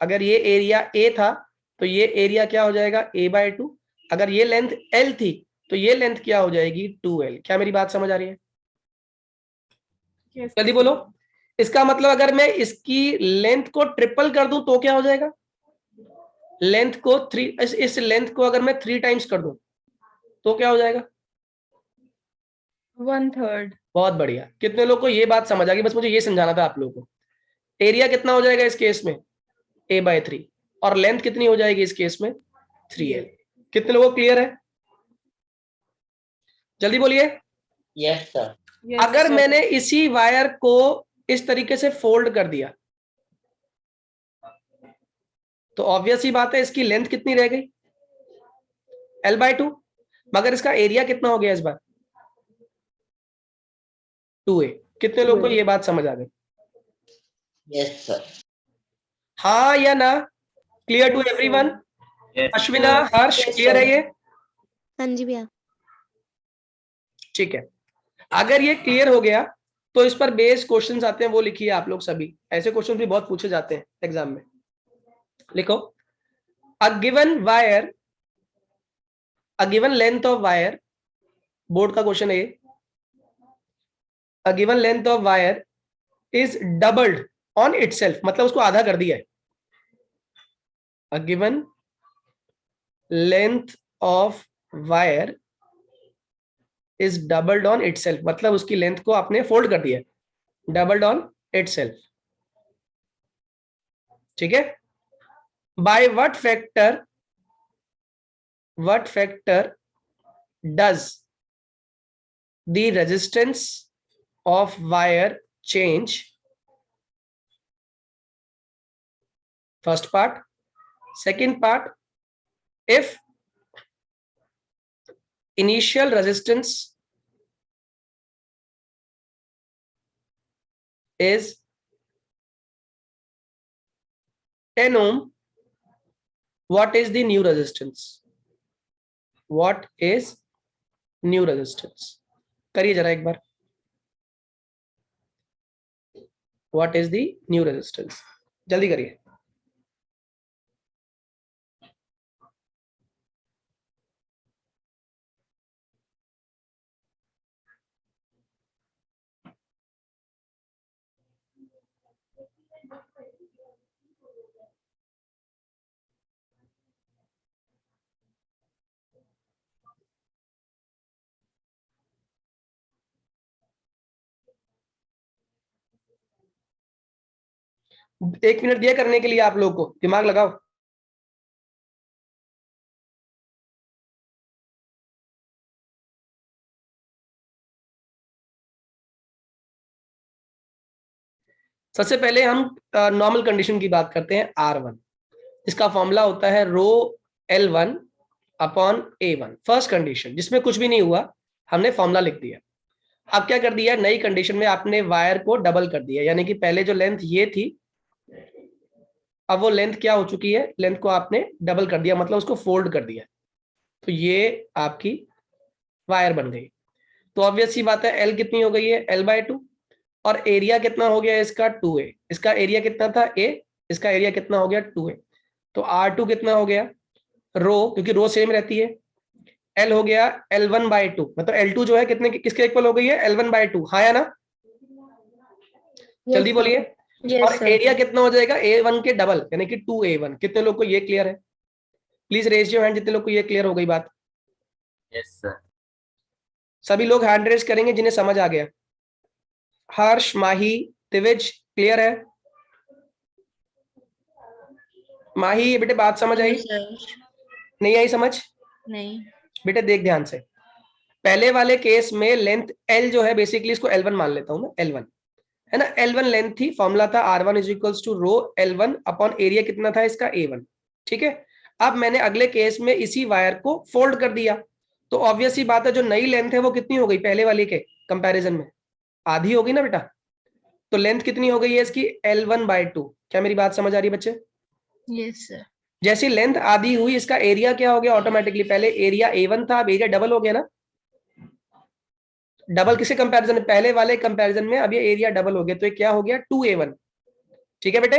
अगर ये एरिया ए था तो ये एरिया क्या हो जाएगा a/2, अगर ये लेंथ l थी तो ये लेंथ क्या हो जाएगी 2l। क्या मेरी बात समझ आ रही है?
Yes,
जल्दी
sir.
बोलो। इसका मतलब अगर मैं इसकी लेंथ को ट्रिपल कर दूं तो क्या हो जाएगा, लेंथ को 3, इस लेंथ को अगर मैं 3 टाइम्स कर दूं तो क्या हो जाएगा?
1/3.
बहुत बढ़िया। कितने लोग को ये बात समझ आ गई? बस मुझे ये समझाना था आप लोगों को। एरिया कितना हो जाएगा इस केस में a/3, और लेंथ कितनी हो जाएगी इस केस में 3l। कितने लोगों को क्लियर है? जल्दी बोलिए।
Yes, sir.
Yes,
अगर
sir.
मैंने इसी वायर को इस तरीके से फोल्ड कर दिया तो ऑब्वियस ही बात है इसकी लेंथ कितनी रह गई l/2, मगर इसका एरिया कितना हो गया इस बार 2a। कितने लोग को
2a.
ये बात समझ आ गई?
Yes, sir.
हाँ या ना? Clear to
Yes, sir.
Everyone?
Yes.
Ashwina, Harsh,
Yes,
clear है
sir.
ये?
हाँ जी भैया।
ठीक है। अगर ये क्लियर हो गया तो इस पर बेस्ड क्वेश्चंस आते हैं, वो लिखिए आप लोग सभी। ऐसे क्वेश्चन भी बहुत पूछे जाते हैं एग्जाम में। लिखो, a given wire, a given length of wire, board का क्वेश्चन है, a given length of wire is doubled on itself, मतलब उसको आधा कर दिया है। A given length of wire is doubled on itself, मतलब उसकी लेंथ को आपने फोल्ड कर दिया है, डबल्ड ऑन इटसेल्फ। ठीक है। By what factor does the resistance of wire change? First part. Second part, if initial resistance is 10 ohm, what is the new resistance? What is new resistance? करिए जरा एक बार। What is the new resistance? जल्दी करिए। एक मिनट दिया करने के लिए आप लोग को, दिमाग लगाओ। सबसे पहले हम नॉर्मल कंडीशन की बात करते हैं R1। इसका फॉर्मूला होता है रो L1 upon A1, first condition जिसमें कुछ भी नहीं हुआ, हमने फॉर्मूला लिख दिया। अब क्या कर दिया, नई कंडीशन में आपने वायर को डबल कर दिया, यानी कि पहले जो लेंथ ये थी अब वो लेंथ क्या हो चुकी है, लेंथ को आपने डबल कर दिया, मतलब उसको फोल्ड कर दिया, तो ये आपकी वायर बन गई। तो ऑब्वियस सी बात है एल कितनी हो गई है l/2, और एरिया कितना हो गया इसका 2a। इसका एरिया कितना था a, इसका एरिया कितना हो गया 2a। तो R2 कितना हो गया, रो, क्योंकि रो सेम रहती है, L हो गया L1/2, मतलब L2 जो है कितने किसके इक्वल हो गई है L1/2, हाँ या ना? जल्दी बोलिए। और एरिया कितना हो जाएगा A1 के डबल, यानी कि 2A1। कितने लोग को ये क्लियर है? प्लीज रेज योर हैंड जितने लोग को ये क्लियर हो गई बात।
Yes sir.
सभी लोग हैंड रेज करेंगे जिन्हें समझ आ गया। हर्ष, माही, दिविज, क्लियर है? माही, ये बेटे बात समझ आई? नहीं आई समझ?
नहीं।
बेटे देख ध्यान से, पहले वाले केस में लेंथ L जो है, बेसिकली इसको L1 मान लेता हूं मैं, L1 है ना, L1 लेंथ थी, फॉर्मूला था R1 is equals to rho L1 upon area कितना था इसका A1। ठीक है। अब मैंने अगले केस में इसी वायर को फोल्ड कर दिया, तो ऑब्वियस ही बात है जो नई लेंथ है वो कितनी हो गई पहले वाली के कंपैरिजन में, आधी हो गई ना बेटा। तो लेंथ कितनी हो गई है इसकी L1/2। क्या मेरी बात समझ आ रही है बच्चे?
Yes sir.
जैसी लेंथ आधी हुई इसका एरिया क्या हो गया ऑटोमेटिकली, पहले एरिया A1 था, अब एरिया डबल हो गया ना। डबल किसे कंपैरिजन में, पहले वाले कंपैरिजन में अब ये एरिया डबल हो गया, तो ये क्या हो गया 2A1। ठीक है बेटे।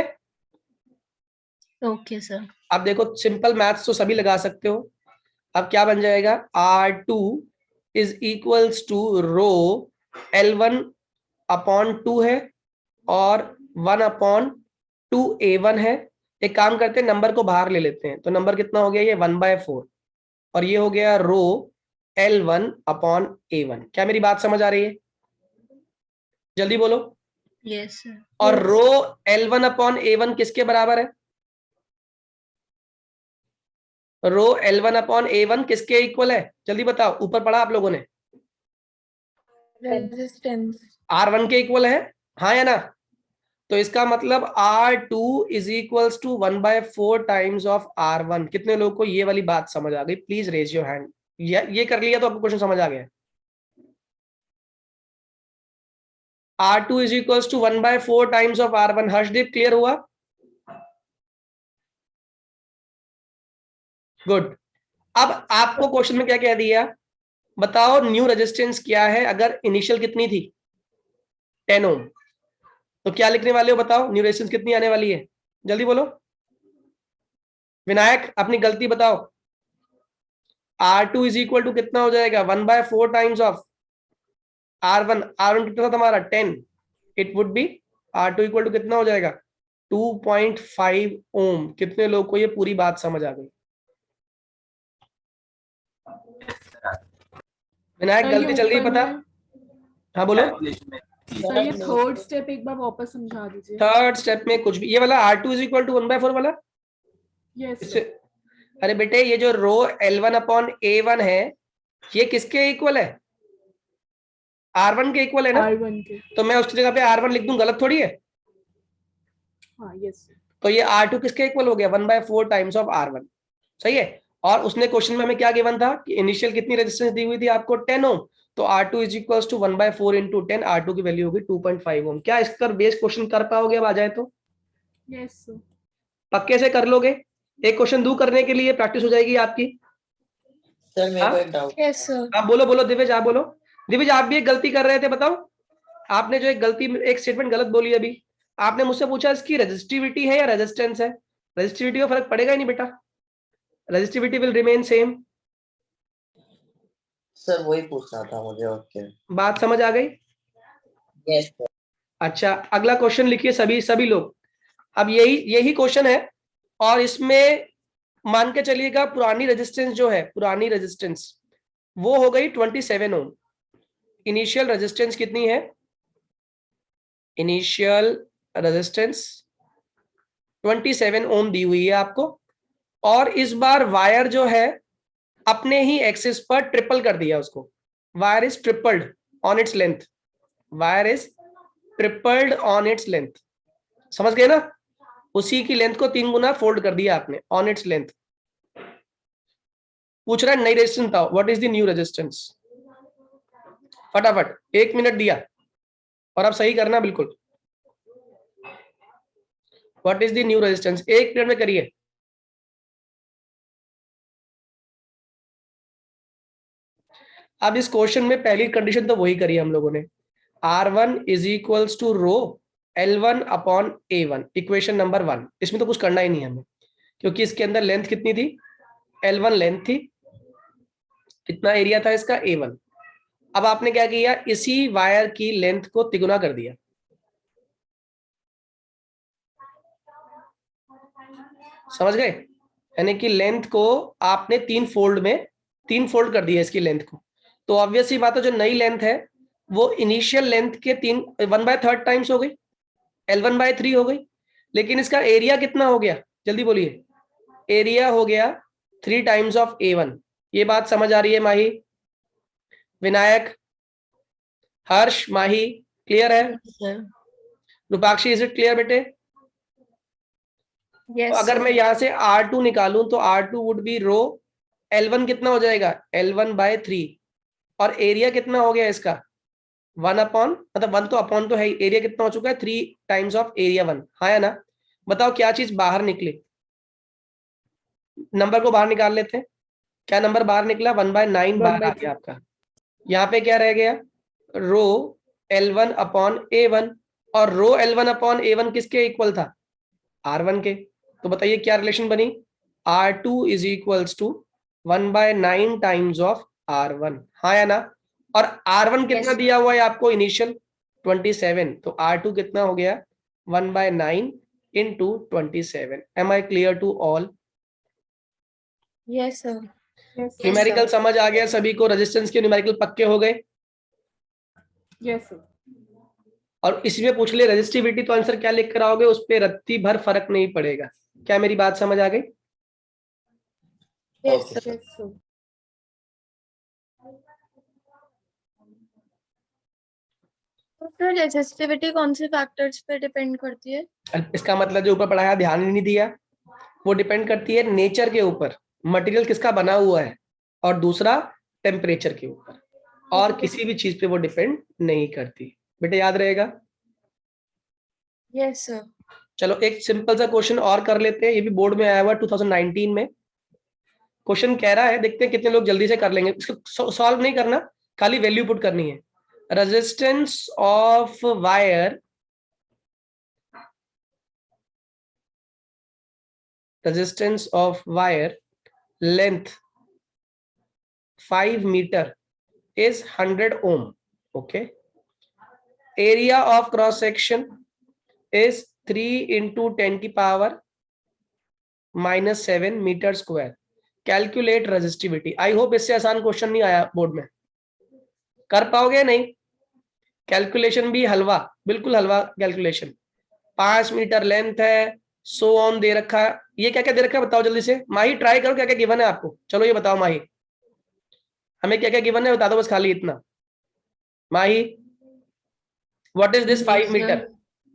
Okay sir.
अब देखो सिंपल मैथ्स तो सभी लगा सकते हो। अब क्या बन जाएगा, R2 is equals to rho L1 upon 2 है और 1 अपॉन 2A1 है। एक काम करते हैं नंबर को बाहर ले लेते हैं, तो नंबर कितना हो गया, ये 1/4 और ये हो गया रो L1 अपॉन A1। क्या मेरी बात समझ आ रही है, जल्दी बोलो।
Yes sir.
और रो L1 अपॉन A1 किसके बराबर है, रो L1 अपॉन A1 किसके इक्वल है, जल्दी बताओ, ऊपर पढ़ा आप लोगों ने,
रेजिस्टेंस
R1 के इक्वल है, हाँ या ना। तो इसका मतलब R2 is equals to 1/4 times of R1। कितने लोगों को ये वाली बात समझ आ गई, प्लीज रेज योर हैंड। ये कर लिया तो आपको क्वेश्चन समझ आ गया। R2 is equals to 1/4 times of R1। Harshdeep clear हुआ, गुड। अब आपको क्वेश्चन में क्या कह दिया, बताओ न्यू रेजिस्टेंस क्या है, अगर इनिशियल कितनी थी 10 ओम, तो क्या लिखने वाले हो बताओ, न्यू रेजिस्टेंस कितनी आने वाली है, जल्दी बोलो। विनायक अपनी गलती बताओ। R2 इज इक्वल टू कितना हो जाएगा, 1/4 टाइम्स ऑफ R1। R1 कितना था तुम्हारा 10, it would be R2 equal to कितना हो जाएगा 2.5 ओम। कितने लोग को ये पूरी बात समझ आ गई, विनायक गलती चल गई पता, हाँ बोलो।
कैलकुलेशन में
सर ये थर्ड स्टेप एक बार वापस समझा दीजिए।
थर्ड स्टेप में कुछ भी, ये वाला R2 इज इक्वल टू 1/4 वाला,
यस
अरे बेटे ये जो रो L1 अपॉन A1 है ये किसके इक्वल है, R1 के इक्वल है ना।
R1 के,
तो मैं उसकी जगह पे R1 लिख दूं, गलत थोड़ी है।
हाँ यस।
तो ये R2 किसके इक्वल हो गया 1/4 टाइम्स ऑफ R1, सही है। और उसने क्वेश्चन में हमें क्या गिवन था कि इनिशियल कितनी रेजिस्टेंस दी हुई थी आपको 10 ओम, तो R2 is equals to 1/4 into 10, R2 की वैल्यू होगी 2.5 ओम। क्या इसका बेस क्वेश्चन कर पाओगे अब आ जाए तो,
यस
पक्के से कर लोगे, एक क्वेश्चन दू करने के लिए प्रैक्टिस हो जाएगी आपकी।
सर मेरे को एक डाउट,
यस सर।
आप बोलो बोलो दिविज, आप बोलो। दिविज आप भी एक गलती कर रहे थे, बताओ। आपने जो एक गलती, एक स्टेटमेंट गलत बोली अभी, आपने मुझसे पूछा इसकी रेजिस्टिविटी है या रेजिस्टेंस है। रेजिस्टिविटी का फर्क पड़ेगा ही नहीं बेटा, resistivity will remain same.
Sir वही पूछना था मुझे। ओके,
बात समझ आ गई,
यस सर।
अच्छा अगला क्वेश्चन लिखिए सभी लोग। अब यही क्वेश्चन है और इसमें मान के चलिएगा पुरानी रेजिस्टेंस जो है, पुरानी रेजिस्टेंस वो हो गई 27 ओम। इनिशियल रेजिस्टेंस कितनी है, इनिशियल रेजिस्टेंस 27 ओम दी हुई है आपको। और इस बार वायर जो है अपने ही एक्सिस पर ट्रिपल कर दिया उसको, wire is tripled on its length, wire is tripled on its length, समझ गए ना। उसी की लेंथ को 3 गुना फोल्ड कर दिया आपने ऑन इट्स लेंथ। पूछ रहा है नई रेजिस्टेंस बताओ, what is the new resistance, फटाफट 1 मिनट दिया और अब सही करना बिल्कुल। What is the new resistance, 1 minute में करिए। अब इस क्वेश्चन में पहली कंडीशन तो वही करी हम लोगों ने, R1 is equals to rho L1 upon A1, equation number 1। इसमें तो कुछ करना ही नहीं हमें, क्योंकि इसके अंदर लेंथ कितनी थी, L1 लेंथ थी, कितना एरिया था इसका A1। अब आपने क्या किया, इसी वायर की लेंथ को तिगुना कर दिया, समझ गए, यानी कि लेंथ को आपने 3 फोल्ड कर दिया इसकी लेंथ को। तो ऑब्वियस ही बात है जो नई लेंथ है वो इनिशियल लेंथ के 1/3 टाइम्स हो गई, L1/3 हो गई। लेकिन इसका एरिया कितना हो गया, जल्दी बोलिए, एरिया हो गया 3 टाइम्स ऑफ A1। ये बात समझ आ रही है माही, विनायक, हर्ष, माही, क्लियर है।
Sir.
Rupakshi is it clear बेटे। तो
यस
अगर मैं यहाँ से R2 निकालूं तो R2 would be row L1 कितना हो जाएगा L1/3 और एरिया कितना हो गया इसका 1 अपॉन, मतलब 1 तो अपॉन तो है, एरिया कितना हो चुका है 3 टाइम्स ऑफ एरिया 1, हाँ या ना। बताओ क्या चीज बाहर निकले, नंबर को बाहर निकाल लेते हैं। क्या नंबर बाहर निकला? 1/9 बाहर आ गया आपका। यहाँ पे क्या रह गया? रो L1 अपॉन A1, और रो L1 अपॉन A1 किसके इक्वल था? R1 के। तो बताइए क्या रिलेशन बनी? R2 is equals to 1/9 times of R1, हाँ या ना? और R1 कितना
Yes.
दिया हुआ है आपको इनिशियल? 27। तो R2 कितना हो गया? 1/9 into 27. Am I clear to all?
Yes, sir.
Yes.
Numerical समझ आ गया सभी को? रेजिस्टेंस के न्यूमेरिकल पक्के हो गए?
Yes, sir.
और इसमें पूछ ले रेजिस्टिविटी, तो आंसर क्या लिख कर आओगे? उस पर रत्ती भर फर्क नहीं पड़ेगा। क्या मेरी बात समझ आ गई?
Yes,
Okay.
sir.
Yes, sir.
तो फिर रेजिस्टिविटी कौन से फैक्टर्स पे डिपेंड करती है?
इसका मतलब जो ऊपर पढ़ाया ध्यान ही नहीं दिया। वो डिपेंड करती है नेचर के ऊपर, मटेरियल किसका बना हुआ है, और दूसरा टेम्परेचर के ऊपर, और किसी भी चीज पे वो डिपेंड नहीं करती। बेटे याद रहेगा?
Yes sir.
चलो एक सिंपल सा क्वेश्चन और कर लेते हैं, ये भी बोर्ड में आया हुआ 2019 में। क्वेश्चन कह रहा है, देखते हैं कितने लोग जल्दी से कर लेंगे। इसको सॉल्व नहीं करना, खाली वैल्यू पुट करनी है। Resistance of wire, resistance of wire length 5 meter is 100 ohm. Okay, area of cross section is 3 into 10 की power -7 meter square. Calculate resistivity. I hope इससे आसान क्वेश्चन नहीं आया बोर्ड में। कर पाओगे नहीं? कैलकुलेशन भी हलवा, बिल्कुल हलवा कैलकुलेशन। 5 मीटर लेंथ है, 100 ओम दे रखा है। ये क्या क्या दे रखा है बताओ जल्दी से। माही ट्राई करो, क्या क्या गिवन है आपको? चलो ये बताओ माही, हमें क्या क्या गिवन है बता दो बस, खाली इतना। Mahi, what is this 5 meter?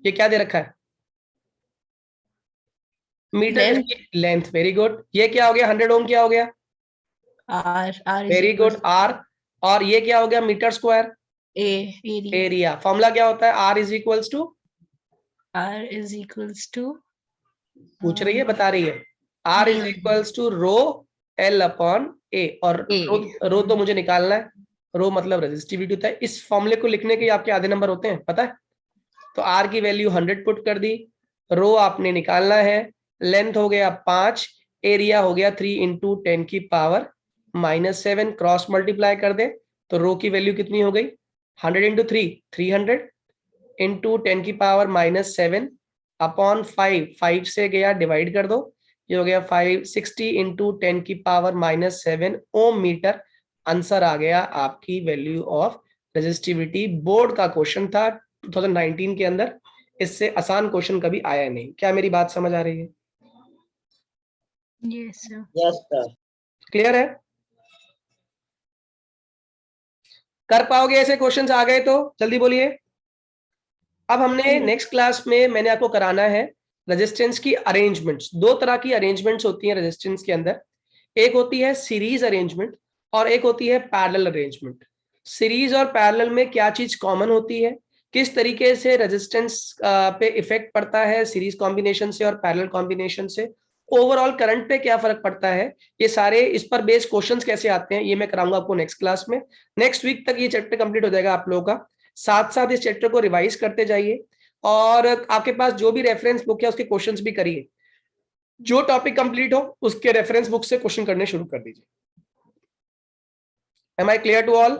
ये क्या दे रखा है? Meter length. Very good. ये क्या हो गया? 100 ओम क्या हो गया?
R
very good, R. और ये क्या हो गया? Metre square. एरिया। फॉर्मूला क्या होता है? R is equals to,
R is equals to
पूछ रही है बता रही है, R is equals to rho L upon A। और रो तो मुझे निकालना है, रो मतलब रेजिस्टिविटी होता है। इस फॉर्मूले को लिखने के आपके आधे नंबर होते हैं, पता है? तो R की वैल्यू 100 पुट कर दी, रो आपने निकालना है, लेंथ हो गया 5, एरिया हो गया 3 इंटू 10 की पावर -7, क्रॉस मल्टीप्लाई कर दे तो रो की वैल्यू कितनी हो गई? 100 इंटू 3 300 इंटू 10 की पावर -7 अपॉन 5 से गया डिवाइड कर दो, ये हो गया 560 इंटू 10 की पावर -7 ओम मीटर। आंसर आ गया आपकी वैल्यू ऑफ रेजिस्टिविटी। बोर्ड का क्वेश्चन था 2019 के अंदर, इससे आसान क्वेश्चन कभी आया नहीं। क्या मेरी बात समझ आ रही है?
yes sir.
Yes, sir.
Clear है? कर पाओगे ऐसे क्वेश्चंस आ गए तो जल्दी बोलिए। अब हमने नेक्स्ट क्लास में मैंने आपको कराना है रेजिस्टेंस की अरेंजमेंट्स। दो तरह की अरेंजमेंट्स होती हैं रेजिस्टेंस के अंदर, एक होती है सीरीज अरेंजमेंट और एक होती है पैरेलल अरेंजमेंट। सीरीज और पैरेलल में क्या चीज कॉमन होती है, किस तरीके से रेजिस्टेंस पे इफेक्ट पड़ता है सीरीज कॉम्बिनेशन से और पैरेलल कॉम्बिनेशन से, ओवरऑल करंट पे क्या फर्क पड़ता है, ये सारे इस पर बेस्ड क्वेश्चंस कैसे आते हैं, ये मैं कराऊंगा आपको नेक्स्ट क्लास में। नेक्स्ट वीक तक ये चैप्टर कंप्लीट हो जाएगा आप लोगों का। साथ साथ इस चैप्टर को रिवाइज करते जाइए और आपके पास जो भी रेफरेंस बुक है उसके क्वेश्चंस भी करिए। जो टॉपिक कंप्लीट हो उसके रेफरेंस बुक से क्वेश्चन करने शुरू कर दीजिए। Am I clear to all?